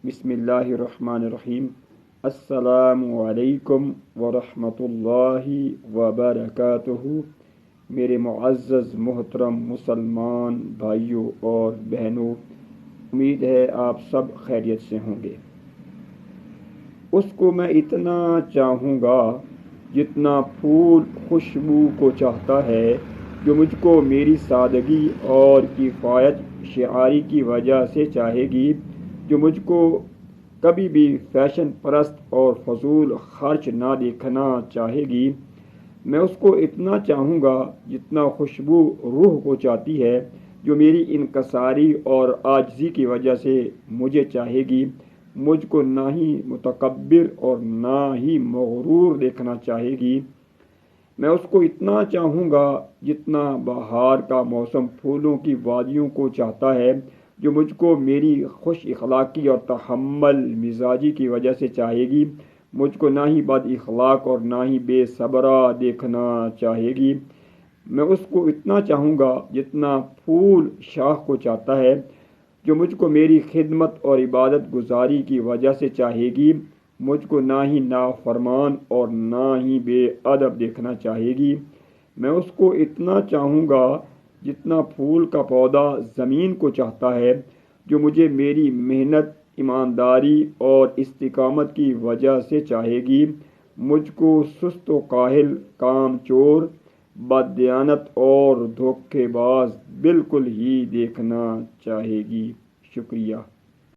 بسم اللہ الرحمن الرحیم۔ السلام علیکم ورحمۃ اللہ وبرکاتہ۔ میرے معزز محترم مسلمان بھائیوں اور بہنوں، امید ہے آپ سب خیریت سے ہوں گے۔ اس کو میں اتنا چاہوں گا جتنا پھول خوشبو کو چاہتا ہے، جو مجھ کو میری سادگی اور کفایت شعاری کی وجہ سے چاہے گی، جو مجھ کو کبھی بھی فیشن پرست اور فضول خرچ نہ دیکھنا چاہے گی۔ میں اس کو اتنا چاہوں گا جتنا خوشبو روح کو چاہتی ہے، جو میری انکساری اور عاجزی کی وجہ سے مجھے چاہے گی۔ مجھ کو نہ ہی متکبر اور نہ ہی مغرور دیکھنا چاہے گی۔ میں اس کو اتنا چاہوں گا جتنا بہار کا موسم پھولوں کی وادیوں کو چاہتا ہے، جو مجھ کو میری خوش اخلاقی اور تحمل مزاجی کی وجہ سے چاہے گی۔ مجھ کو نہ ہی بد اخلاق اور نہ ہی بے صبرا دیکھنا چاہے گی۔ میں اس کو اتنا چاہوں گا جتنا پھول شاخ کو چاہتا ہے، جو مجھ کو میری خدمت اور عبادت گزاری کی وجہ سے چاہے گی۔ مجھ کو نہ ہی نافرمان اور نہ ہی بے ادب دیکھنا چاہے گی۔ میں اس کو اتنا چاہوں گا جتنا پھول کا پودا زمین کو چاہتا ہے، جو مجھے میری محنت، ایمانداری اور استقامت کی وجہ سے چاہے گی۔ مجھ کو سست و کاہل، کام چور، بددیانت اور دھوکے باز بالکل ہی دیکھنا چاہے گی۔ شکریہ۔